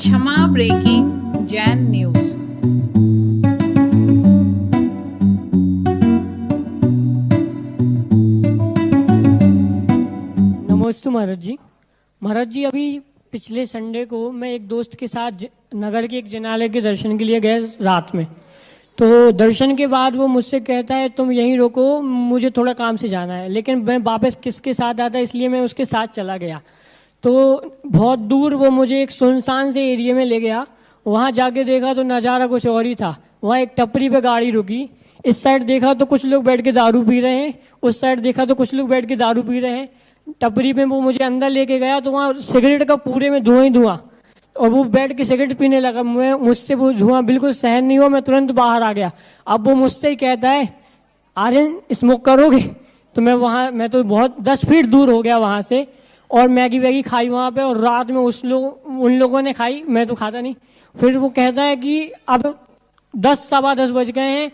क्षमा breaking Jain news. नमस्ते महाराज जी। महाराज जी, अभी पिछले संडे को मैं एक दोस्त के साथ नगर के एक जनालय के दर्शन के लिए गए रात में। तो दर्शन के बाद वो मुझसे कहता है तुम यहीं रुको, मुझे थोड़ा काम से जाना है। लेकिन मैं वापस किसके साथ आता, इसलिए मैं उसके साथ चला गया। तो बहुत दूर वो मुझे एक सुनसान से एरिया में ले गया। वहां जाके देखा तो नज़ारा कुछ और ही था। वहां एक टपरी पे गाड़ी रुकी। इस साइड देखा तो कुछ लोग बैठ के दारू पी रहे हैं, उस साइड देखा तो कुछ लोग बैठ के दारू पी रहे हैं। टपरी में वो मुझे अंदर लेके गया तो वहाँ सिगरेट का पूरे में धुआं ही धुआं, और वो बैठ के सिगरेट पीने लगा। मुझसे वो धुआं बिल्कुल सहन नहीं हुआ, मैं तुरंत बाहर आ गया। अब वो मुझसे ही कहता है आर्यन स्मोक करोगे? तो मैं तो बहुत 10 फीट दूर हो गया वहां से, और मैगी वैगी खाई वहां पे। और रात में उन लोगों ने खाई, मैं तो खाता नहीं। फिर वो कहता है कि अब 10 सवा 10 बज गए हैं,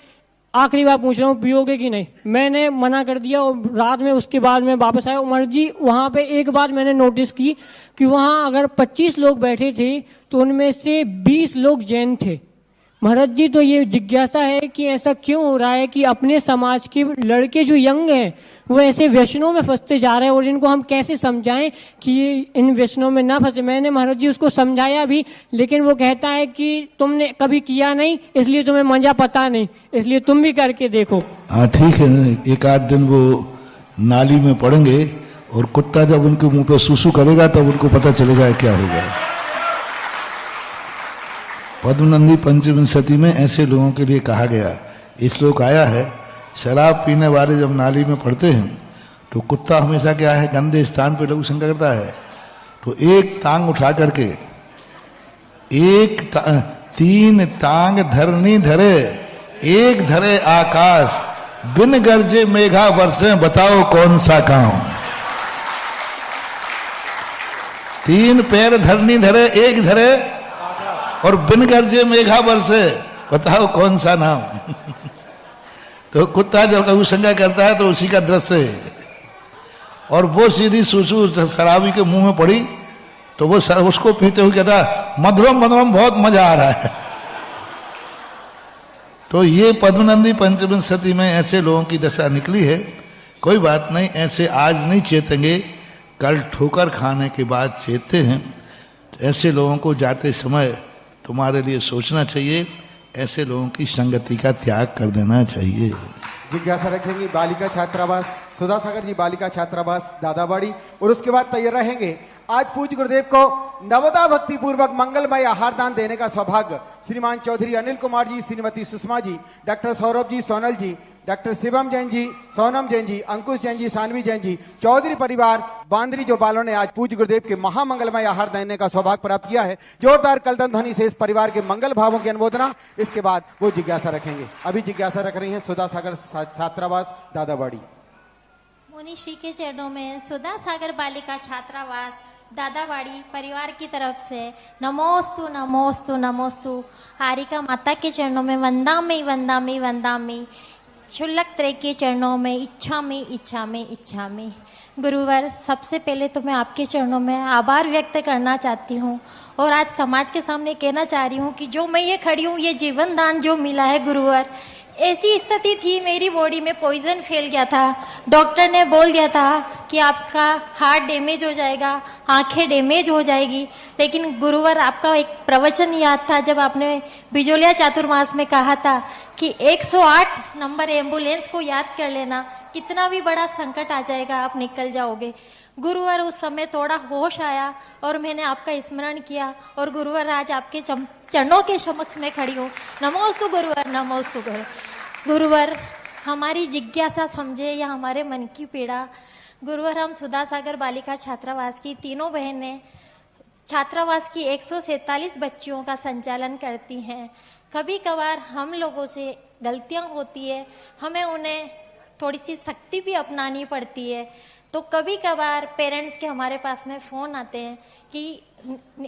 आखिरी बार पूछ रहा हूँ पियोगे कि नहीं? मैंने मना कर दिया। और रात में उसके बाद मैं वापस आया। उमर जी, वहां पे एक बात मैंने नोटिस की कि वहां अगर 25 लोग बैठे थे तो उनमें से 20 लोग जैन थे। महाराज जी, तो ये जिज्ञासा है कि ऐसा क्यों हो रहा है कि अपने समाज के लड़के जो यंग हैं वो ऐसे व्यसनों में फंसते जा रहे हैं, और इनको हम कैसे समझाएं कि ये इन व्यसनों में ना फंसे। मैंने महाराज जी उसको समझाया भी, लेकिन वो कहता है कि तुमने कभी किया नहीं, इसलिए तुम्हें मजा पता नहीं, इसलिए तुम भी करके देखो। हाँ ठीक है ना, एक आध दिन वो नाली में पड़ेंगे और कुत्ता जब उनके मुंह पे सूसू करेगा तब उनको पता चलेगा क्या होगा। पद्मनंदी पंचविंशति में ऐसे लोगों के लिए कहा गया, एक श्लोक आया है, शराब पीने वाले जब नाली में पड़ते हैं तो कुत्ता हमेशा क्या है, गंदे स्थान पे लघु शंका करता है। तो एक टांग उठा करके, 3 टांग धरनी धरे, एक धरे आकाश, बिन गरजे मेघा बरसे, बताओ कौन सा काम। 3 पैर धरनी धरे, एक धरे, और बिन गरजे मेघा बरसे, बताओ कौन सा नाम। तो कुत्ता जब लघु शंका करता है तो उसी का दृश्य है। और वो सीधी सूसू शराबी के मुंह में पड़ी तो वो उसको पीते हुए कहता मधुरम मधुरम, बहुत मजा आ रहा है। तो ये पद्मनंदी पंचविंशति में ऐसे लोगों की दशा निकली है। कोई बात नहीं, ऐसे आज नहीं चेतेंगे, कल ठोकर खाने के बाद चेतते हैं। ऐसे लोगों को जाते समय तुम्हारे लिए सोचना चाहिए, ऐसे लोगों की संगति का त्याग कर देना चाहिए। जिज्ञासा रखेंगी बालिका छात्रावास सुधा सागर जी, बालिका छात्रावास दादाबाड़ी, और उसके बाद तैयार रहेंगे आज पूज्य गुरुदेव को नवदा भक्ति पूर्वक मंगलमय आहार दान देने का सौभाग्य श्रीमान चौधरी अनिल कुमार जी, श्रीमती सुषमा जी, डॉक्टर सौरभ जी, सोनल जी, डॉक्टर शिवम जैन जी, सोनम जैन जी, अंकुश जैन जी, सानवी जैन जी, चौधरी परिवार बांदरी जो बालों ने आज पूज्य गुरुदेव के महामंगलमय आहार देने का सौभाग्य प्राप्त किया है। जोरदार कलदन ध्वनि से इस परिवार के मंगल भावों की अनुमोदना। इसके बाद वो जिज्ञासा रखेंगे। अभी जिज्ञासा रख रही है सुधा सागर छात्रावास दादाबाड़ी। मुनि श्री के चरणों में सुधा सागर बालिका छात्रावास दादावाड़ी परिवार की तरफ से नमोस्तु नमोस्तु नमोस्तु। हारिका माता के चरणों में वंदामि वंदामि वंदामि। शुल्लक त्रय के चरणों में इच्छा में इच्छा में इच्छा में। गुरुवर, सबसे पहले तो मैं आपके चरणों में आभार व्यक्त करना चाहती हूँ, और आज समाज के सामने कहना चाह रही हूँ कि जो मैं ये खड़ी हूँ, ये जीवन दान जो मिला है गुरुवर, ऐसी स्थिति थी मेरी बॉडी में पॉइजन फैल गया था। डॉक्टर ने बोल दिया था कि आपका हार्ट डैमेज हो जाएगा, आंखें डैमेज हो जाएगी। लेकिन गुरुवर, आपका एक प्रवचन याद था जब आपने बिजोलिया चातुर्मास में कहा था कि 108 नंबर एम्बुलेंस को याद कर लेना, कितना भी बड़ा संकट आ जाएगा आप निकल जाओगे। गुरुवर, उस समय थोड़ा होश आया और मैंने आपका स्मरण किया, और गुरुवर आज आपके चरणों के समक्ष में खड़ी हूँ। नमोस्तु गुरुवर, नमोस्तु गुरुवर। हमारी जिज्ञासा समझे या हमारे मन की पीड़ा। गुरुवर, हम सुधा सागर बालिका छात्रावास की तीनों बहनें छात्रावास की 147 बच्चियों का संचालन करती हैं। कभी कभार हम लोगों से गलतियां होती है, हमें उन्हें थोड़ी सी सख्ती भी अपनानी पड़ती है। तो कभी कभार पेरेंट्स के हमारे पास में फ़ोन आते हैं कि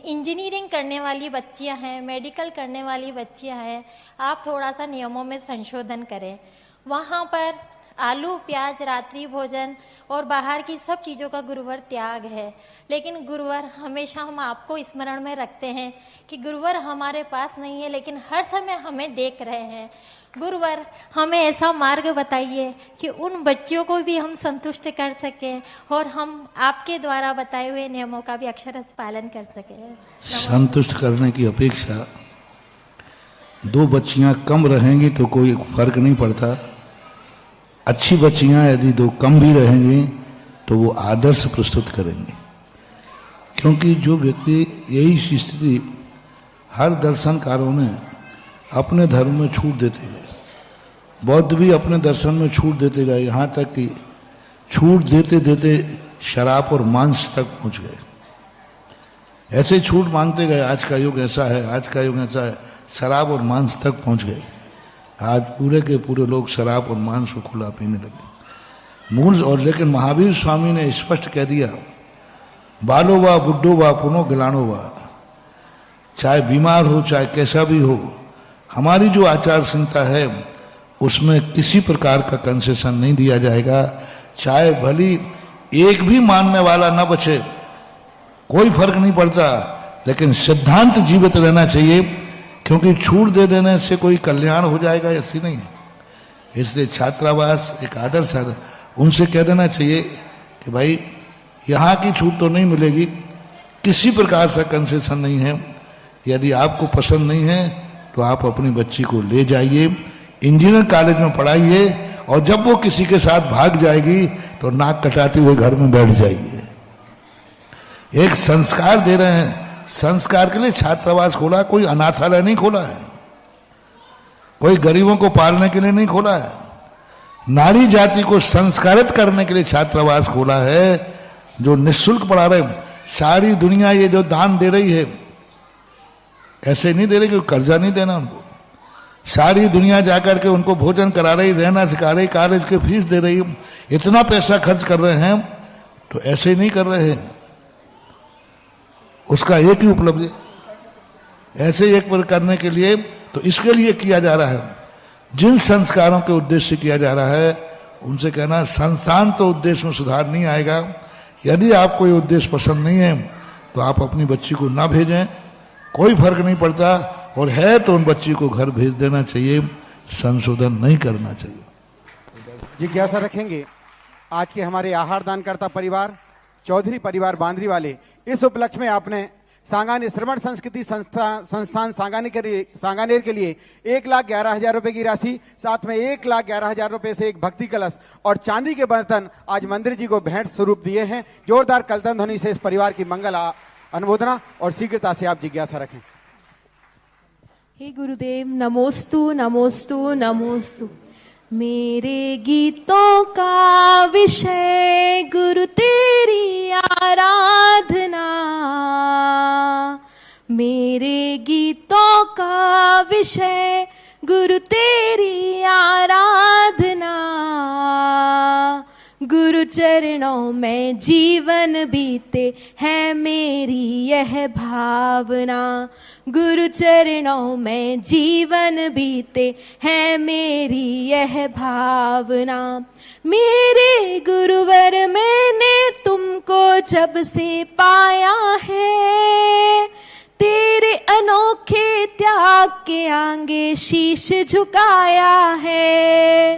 इंजीनियरिंग करने वाली बच्चियां हैं, मेडिकल करने वाली बच्चियां हैं, आप थोड़ा सा नियमों में संशोधन करें। वहाँ पर आलू प्याज रात्रि भोजन और बाहर की सब चीज़ों का गुरुवर त्याग है। लेकिन गुरुवर हमेशा हम आपको स्मरण में रखते हैं कि गुरुवर हमारे पास नहीं है लेकिन हर समय हमें देख रहे हैं। गुरुवर हमें ऐसा मार्ग बताइए कि उन बच्चियों को भी हम संतुष्ट कर सकें और हम आपके द्वारा बताए हुए नियमों का भी अक्षरशः पालन कर सकें। संतुष्ट करने की अपेक्षा 2 बच्चियां कम रहेंगी तो कोई फर्क नहीं पड़ता। अच्छी बच्चियां यदि 2 कम भी रहेंगी तो वो आदर्श प्रस्तुत करेंगे, क्योंकि जो व्यक्ति यही स्थिति हर दर्शनकारों ने अपने धर्म में छूट देते गए, बौद्ध भी अपने दर्शन में छूट देते गए, यहां तक कि छूट देते देते शराब और मांस तक पहुंच गए। ऐसे छूट मांगते गए, आज का युग ऐसा है, आज का युग ऐसा है, शराब और मांस तक पहुंच गए। आज पूरे के पूरे लोग शराब और मांस को खुला पीने लगे मूल। और लेकिन महावीर स्वामी ने स्पष्ट कह दिया, बालो वा बुड्ढो वा पुनो गिलानो वा, चाहे बीमार हो चाहे कैसा भी हो, हमारी जो आचार संहिता है उसमें किसी प्रकार का कंसेशन नहीं दिया जाएगा। चाहे भली एक भी मानने वाला न बचे, कोई फर्क नहीं पड़ता, लेकिन सिद्धांत जीवित रहना चाहिए, क्योंकि छूट दे देने से कोई कल्याण हो जाएगा ऐसी नहीं है। इसलिए छात्रावास एक आदर्श है, उनसे कह देना चाहिए कि भाई यहाँ की छूट तो नहीं मिलेगी, किसी प्रकार से कंसेशन नहीं है। यदि आपको पसंद नहीं है तो आप अपनी बच्ची को ले जाइए, इंजीनियर कॉलेज में पढ़ाइए, और जब वो किसी के साथ भाग जाएगी तो नाक कटाते हुए घर में बैठ जाइए। एक संस्कार दे रहे हैं, संस्कार के लिए छात्रावास खोला, कोई अनाथालय नहीं खोला है, कोई गरीबों को पालने के लिए नहीं खोला है, नारी जाति को संस्कारित करने के लिए छात्रावास खोला है, जो निःशुल्क पढ़ा रहे। सारी दुनिया ये जो दान दे रही है, ऐसे नहीं दे रही कि कर्जा नहीं देना उनको, सारी दुनिया जाकर के उनको भोजन करा रही, रहना सिखा रही, कॉलेज के फीस दे रही, इतना पैसा खर्च कर रहे हैं, तो ऐसे नहीं कर रहे हैं। उसका एक ही उपलब्धि, ऐसे एक पर करने के लिए, तो इसके लिए किया जा रहा है। जिन संस्कारों के उद्देश्य से किया जा रहा है उनसे कहना, संस्थान तो उद्देश्य में सुधार नहीं आएगा। यदि आपको ये उद्देश्य पसंद नहीं है तो आप अपनी बच्ची को ना भेजें, कोई फर्क नहीं पड़ता, और है तो उन बच्ची को घर भेज देना चाहिए, संशोधन नहीं करना चाहिए। जिज्ञासा रखेंगे आज के हमारे आहार दानकर्ता परिवार चौधरी परिवार बांद्री वाले। इस उपलक्ष्य में आपने सांगानेर श्रवण संस्कृति संस्थान सांगानेर के लिए 1,11,000 रुपए की राशि, साथ में 1,11,000 रुपए से एक भक्ति कलश और चांदी के बर्तन आज मंदिर जी को भेंट स्वरूप दिए हैं। जोरदार कलतन ध्वनि से इस परिवार की मंगल अनुमोदना और शीघ्रता से आप जिज्ञासा रखें। हे गुरुदेव, नमोस्तु नमोस्तु नमोस्तु। मेरे गीतों का विषय गुरु तेरी आराधना, मेरे गीतों का विषय गुरु तेरी आराधना, गुरु चरणों में जीवन बीते है मेरी यह भावना, गुरु चरणों में जीवन बीते है मेरी यह भावना। मेरे गुरुवर मैंने तुमको जब से पाया है, तेरे अनोखे त्याग के आगे शीश झुकाया है,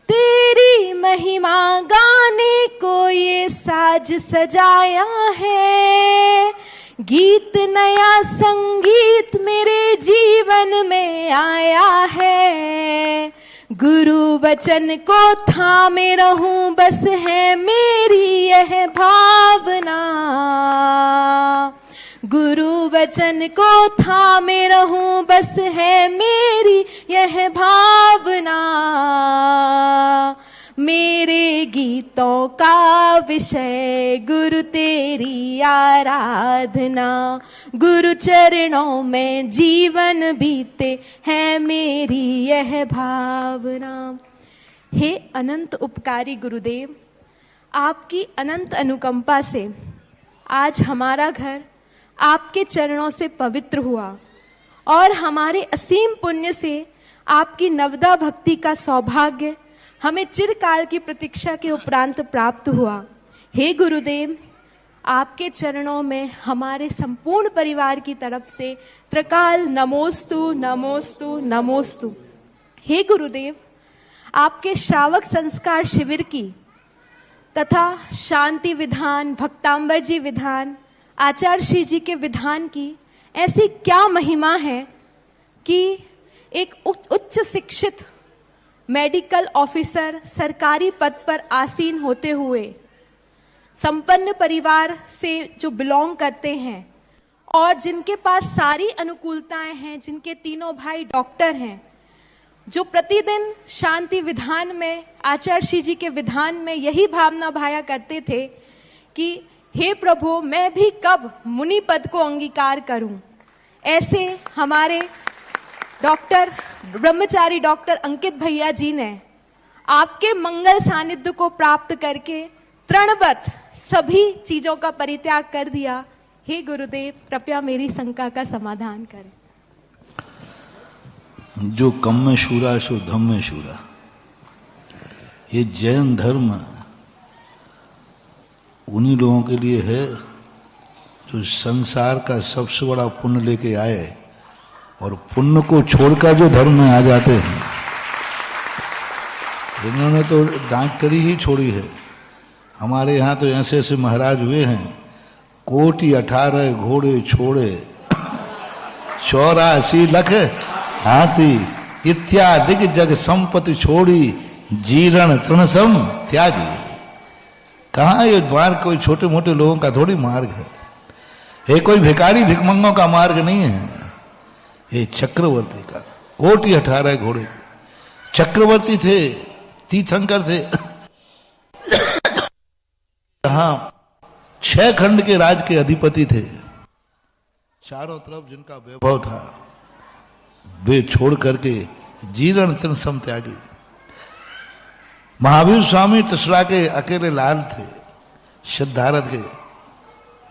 तेरी महिमा गाने को ये साज सजाया है, गीत नया संगीत मेरे जीवन में आया है, गुरु वचन को थामे रहूं बस है मेरी यह भावना, गुरु वचन को थामे रहूं बस है मेरी यह भावना। मेरे गीतों का विषय गुरु तेरी आराधना, गुरु चरणों में जीवन बीते है मेरी यह भावना। हे अनंत उपकारी गुरुदेव, आपकी अनंत अनुकंपा से आज हमारा घर आपके चरणों से पवित्र हुआ और हमारे असीम पुण्य से आपकी नवदा भक्ति का सौभाग्य हमें चिरकाल की प्रतीक्षा के उपरांत प्राप्त हुआ। हे गुरुदेव, आपके चरणों में हमारे संपूर्ण परिवार की तरफ से त्रिकाल नमोस्तु नमोस्तु नमोस्तु। हे गुरुदेव, आपके श्रावक संस्कार शिविर की तथा शांति विधान, भक्तांबर जी विधान, आचार्य श्री जी के विधान की ऐसी क्या महिमा है कि एक उच्च शिक्षित मेडिकल ऑफिसर सरकारी पद पर आसीन होते हुए संपन्न परिवार से जो बिलोंग करते हैं और जिनके पास सारी अनुकूलताएं हैं, जिनके तीनों भाई डॉक्टर हैं, जो प्रतिदिन शांति विधान में, आचार्य श्री जी के विधान में यही भावना भाया करते थे कि हे प्रभु, मैं भी कब मुनि पद को अंगीकार करूं। ऐसे हमारे डॉक्टर ब्रह्मचारी डॉक्टर अंकित भैया जी ने आपके मंगल सानिध्य को प्राप्त करके तृणवत सभी चीजों का परित्याग कर दिया। हे गुरुदेव, कृपया मेरी शंका का समाधान करें। जो कम में शूरा सो धम में शूरा, ये जैन धर्म उन्हीं लोगों के लिए है जो संसार का सबसे बड़ा पुण्य लेके आए और पुण्य को छोड़कर जो धर्म में आ जाते हैं। इन्होंने तो डॉक्टरी ही छोड़ी है। हमारे यहाँ तो ऐसे ऐसे महाराज हुए हैं, कोटि 18 घोड़े छोड़े 84 लाख हाथी इत्यादि जग संपत्ति छोड़ी जीर्ण तृणसम त्यागी। कहाँ ये मार्ग कोई छोटे मोटे लोगों का थोड़ी मार्ग है, ये कोई भिखारी भिकमंगों का मार्ग नहीं है, ये चक्रवर्ती का। कोटि 18 घोड़े चक्रवर्ती थे, तीर्थंकर थे। यहाँ 6 खंड के राज के अधिपति थे, चारों तरफ जिनका वैभव था, वे छोड़ करके जीर्ण तृणसम त्यागी। महावीर स्वामी तसरा के अकेले लाल थे, सिद्धारथ के,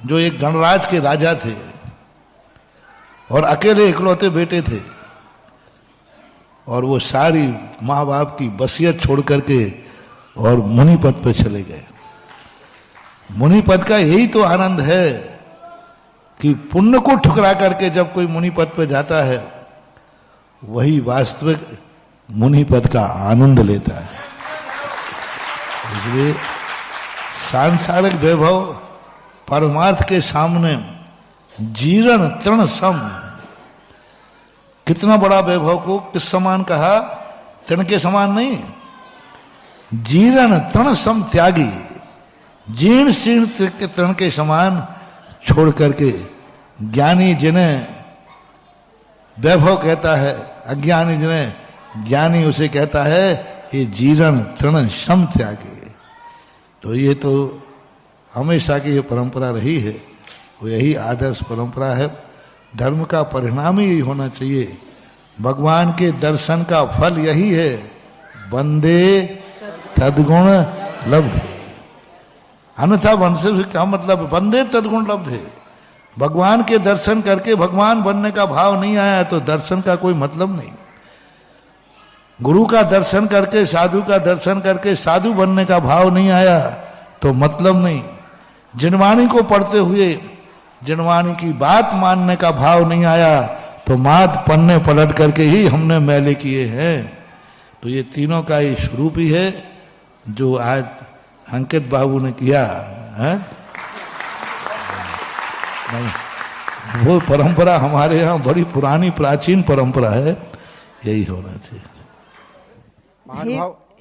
जो एक गणराज के राजा थे और अकेले इकलौते बेटे थे, और वो सारी माँ बाप की वसीयत छोड़ करके और मुनि पद पे चले गए। मुनि पद का यही तो आनंद है कि पुण्य को ठुकरा करके जब कोई मुनि पद पे जाता है, वही वास्तविक मुनि पद का आनंद लेता है। इसलिए सांसारिक वैभव परमार्थ के सामने जीर्ण तृण सम। कितना बड़ा वैभव को किस समान कहा? तृण के समान नहीं, जीर्ण तृण सम त्यागी। जीर्ण शीर्ण तृण के समान छोड़ करके ज्ञानी जिन्हें वैभव कहता है, अज्ञानी जिन्हें ज्ञानी उसे कहता है ये जीर्ण तृण सम त्यागी। तो ये तो हमेशा की ये परंपरा रही है, वो यही आदर्श परंपरा है। धर्म का परिणाम ही यही होना चाहिए। भगवान के दर्शन का फल यही है, बंदे तद्गुण लब्धे। अन्यथा वंश से क्या मतलब? बंदे तद्गुण लब्धे। भगवान के दर्शन करके भगवान बनने का भाव नहीं आया तो दर्शन का कोई मतलब नहीं। गुरु का दर्शन करके, साधु का दर्शन करके साधु बनने का भाव नहीं आया तो मतलब नहीं। जिनवाणी को पढ़ते हुए जिनवाणी की बात मानने का भाव नहीं आया तो मात पन्ने पलट करके ही हमने मैले किए हैं। तो ये तीनों का ही स्वरूप ही है जो आज अंकित बाबू ने किया है। नहीं, वो परंपरा हमारे यहाँ बड़ी पुरानी प्राचीन परंपरा है, यही होना चाहिए।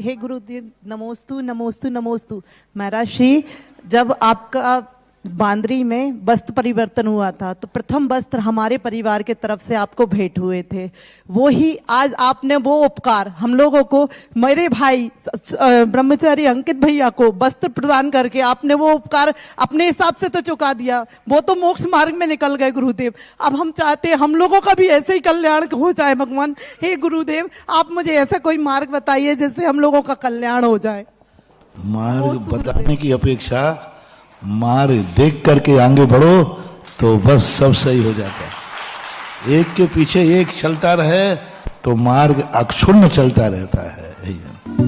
हे गुरुदेव, नमोस्तु नमोस्तु नमोस्तु। महाराज श्री, जब आपका बांद्री में वस्त्र परिवर्तन हुआ था तो प्रथम वस्त्र हमारे परिवार के तरफ से आपको भेंट हुए थे। वो ही आज आपने वो उपकार हम लोगों को, मेरे भाई ब्रह्मचारी अंकित भैया को वस्त्र प्रदान करके आपने वो उपकार अपने हिसाब से तो चुका दिया, वो तो मोक्ष मार्ग में निकल गए गुरुदेव। अब हम चाहते हैं हम लोगों का भी ऐसे ही कल्याण हो जाए भगवान। हे गुरुदेव, आप मुझे ऐसा कोई मार्ग बताइए जिससे हम लोगों का कल्याण हो जाए। मार्ग बताने की अपेक्षा मार्ग देख करके आगे बढ़ो तो बस सब सही हो जाता है। एक के पीछे एक चलता रहे तो मार्ग अक्षुण्ण चलता रहता है। यही है।